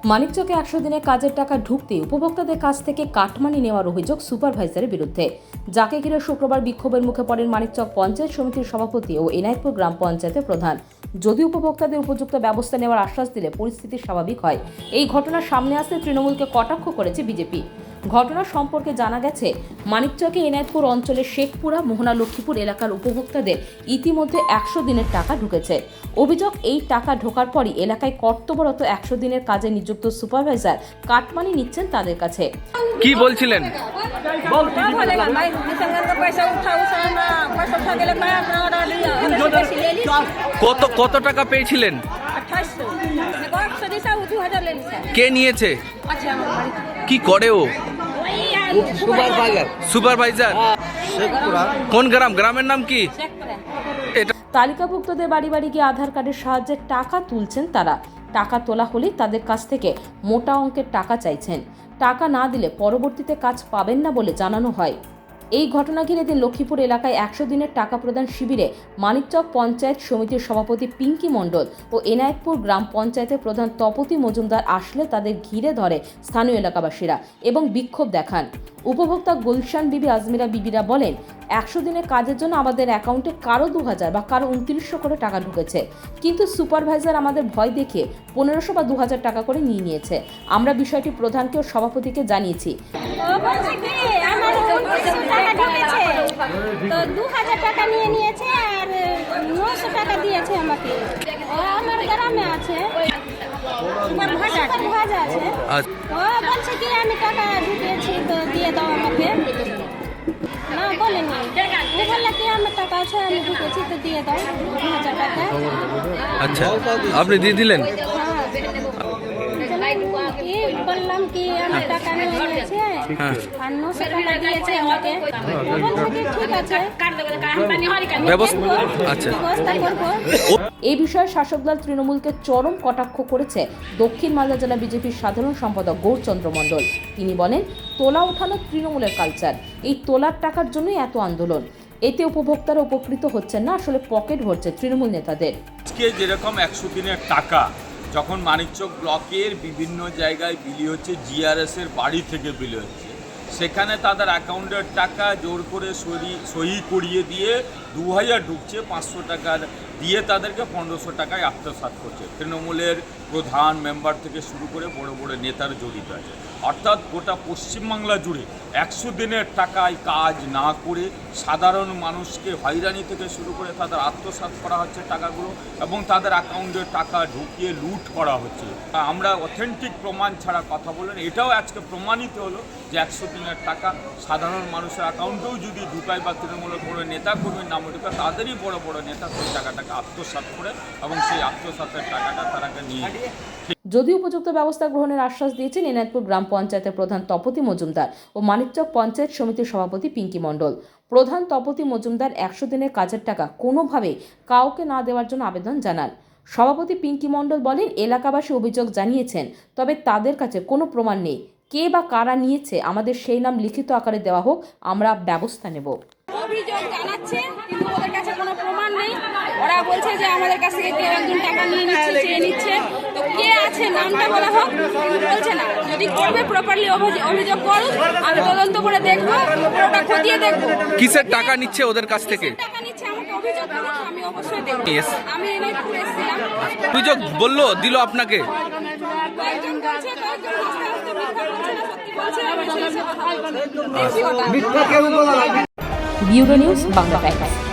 মানিকচকে ১০০ দিনের কাজের টাকা ঢুকতে উপভোক্তাদের কাছ থেকে কাটমানি নেওয়ার অভিযোগ সুপারভাইজারের বিরুদ্ধে, যাকে ঘিরে শুক্রবার বিক্ষোভের মুখে পড়েন মানিকচক পঞ্চায়েত সমিতির সভাপতি ও এনায়েতপুর গ্রাম পঞ্চায়েতের প্রধান। যদি উপভোক্তাদের উপযুক্ত ব্যবস্থা নেওয়ার আশ্বাস দিলে পরিস্থিতি স্বাভাবিক হয়। এই ঘটনার সামনে আসতে তৃণমূলকে কটাক্ষ করেছে বিজেপি। ঘটনা সম্পর্কে জানা গেছে, মানিকচকে এনায়েতপুর অঞ্চলের শেখপুরা মোহনা লক্ষ্মীপুর এলাকার উপভোক্তাদের ইতিমধ্যে ১০০ দিনের টাকা ঢুকেছে। অভিযোগ, এই টাকা ঢোকার পরই এলাকায় কর্তব্যরত ১০০ দিনের কাজে নিযুক্ত সুপারভাইজার কাটমানি নিচ্ছেন তাদের কাছে। কি বলছিলেন? কত টাকা পেয়েছিলেন? কে নিয়েছে? কি করে ও? সুপারভাইজার। কোন গ্রাম? গ্রামের নাম কি? তালিকাভুক্তদের বাড়ি বাড়ি গিয়ে আধার কার্ডের সাহায্যে টাকা তুলছেন তারা। টাকা তোলা হলেই তাদের কাছ থেকে মোটা অঙ্কের টাকা চাইছেন। টাকা না দিলে পরবর্তীতে কাজ পাবেন না বলে জানানো হয়। এই ঘটনা ঘিরে দিন লক্ষ্মীপুর এলাকায় ১০০ দিনের টাকা প্রদান শিবিরে মানিকচক পঞ্চায়েত সমিতির সভাপতি পিঙ্কি মণ্ডল ও এনায়েতপুর গ্রাম পঞ্চায়েতের প্রধান তপতি মজুমদার আসলে তাদের ঘিরে ধরে স্থানীয় এলাকাবাসীরা এবং বিক্ষোভ দেখান। উপভোক্তা গুলশান বিবি আজমিরা বিবিরা বলেন, ১০০ দিনের কাজের জন্য আমাদের অ্যাকাউন্টে কারো ২০০০ বা কারো ২৯০০ করে টাকা ঢুকেছে, কিন্তু সুপারভাইজার আমাদের ভয় দেখিয়ে ১৫০০ বা ২০০০ টাকা করে নিয়ে নিয়েছে। আমরা বিষয়টি প্রধানকে ও সভাপতিকে জানিয়েছি। তো ২০০০ টাকা নিয়ে নিয়েছে আর ৯০০ টাকা দিয়েছে আমাকে। ও আমার গ্রামে আছে, ভাজ আছে। ও বলছে কি আমি টাকা ঢুকিয়েছি তো দিয়ে দাও আমাকে। না বলেনি, ও বললে কি আমার টাকা আছে আমি ঢুকেছি তো দিয়ে দাও ২০০০ টাকা। আচ্ছা, আপনি দিয়ে দিলেন? বললাম কি আমার টাকা নিয়ে নিয়েছে আর ৯০০ টাকা দিয়েছে আমাকে। ঠিক আছে, আচ্ছা। এই বিষয়ে শাসক দল তৃণমূলকে চরম কটাক্ষ করেছে দক্ষিণ মালদা জেলা বিজেপির সাধারণ সম্পাদক গৌরচন্দ্র মণ্ডল। তিনি বলেন, তোলা ওঠানো তৃণমূলের কালচার। এই তোলার টাকার জন্যই এত আন্দোলন। এতে উপভোক্তারা উপকৃত হচ্ছেন না, আসলে পকেট ভরছে তৃণমূল নেতাদের। আজকে যেরকম ১০০ দিনের টাকা যখন মানিকচক ব্লকের বিভিন্ন জায়গায় বিলি হচ্ছে, জিআরএসের বাড়ি থেকে বিলি হচ্ছে, সেখানে তাদের অ্যাকাউন্টের টাকা জোর করে সহি করিয়ে দিয়ে ২০০০ ঢুকছে, ৫০০ টাকা দিয়ে তাদেরকে ১৫০০ টাকায় আত্মসাৎ করছে। তৃণমূলের প্রধান মেম্বার থেকে শুরু করে বড় বড় নেতার জড়িত আছে। অর্থাৎ গোটা পশ্চিমবাংলা জুড়ে ১০০ দিনের টাকায় কাজ না করে সাধারণ মানুষকে হয়রানি থেকে শুরু করে তাদের আত্মসাৎ করা হচ্ছে টাকাগুলো, এবং তাদের অ্যাকাউন্টে টাকা ঢুকিয়ে লুট করা হচ্ছে। আমরা অথেন্টিক প্রমাণ ছাড়া কথা বলেন, এটাও আজকে প্রমাণিত হলো যে ১০০ দিনের টাকা সাধারণ মানুষের অ্যাকাউন্টেও যদি ঢুকায় বা তৃণমূলের কোনো নেতা কর্মীর নাম ঢুকায়, তাদেরই বড় বড় নেতা সেই টাকাটাকে আত্মসাৎ করে এবং সেই আত্মসাতের টাকাটা তারা নিয়ে। যদিও উপযুক্ত ব্যবস্থা গ্রহণের আশ্বাস দিয়েছেন এনায়েতপুর গ্রাম পঞ্চায়েতের প্রধান তপতি মজুমদার ও মানিকচক পঞ্চায়েত সমিতির সভাপতি পিঙ্কি মণ্ডল। প্রধান তপতি মজুমদার ১০০ দিনের কাজের টাকা কোনোভাবেই কাউকে না দেওয়ার জন্য আবেদন জানান। সভাপতি পিঙ্কি মণ্ডল বলেন, এলাকাবাসী অভিযোগ জানিয়েছেন, তবে তাদের কাছে কোনো প্রমাণ নেই। কে বা কারা নিয়েছে আমাদের সেই নাম লিখিত আকারে দেওয়া হোক, আমরা ব্যবস্থা নেব। অভিযোগ জানাচ্ছে কিন্তু ওদের কাছে কোনো প্রমাণ নেই। ওরা বলছে যে আমাদের কাছ থেকে কেউ একজন টাকা নিয়ে নিচ্ছে, চেয়ে নিচ্ছে। তো কে আছে নামটা বলা হোক, বলছে না। যদি করবে প্রপারলি অভিযোগ করুক, আমি তদন্ত করে দেখবো, ওটা খতিয়ে দেখবো কিসের টাকা নিচ্ছে ওদের কাছ থেকে। টাকা নিচ্ছে আমাকে অভিযোগ করুক, আমি অবশ্যই দেখবো। আমি এনায়েতপুর এসেছিলাম, অভিযোগ বললো দিল আপনাকে? কয়েকজন বলছে, কয়েকজন আস্তে আস্তে মিথ্যা বলছে না সত্যি বলছে। আমি সেই হিসেবে কথা বলছি। Bureau news Bangla Times.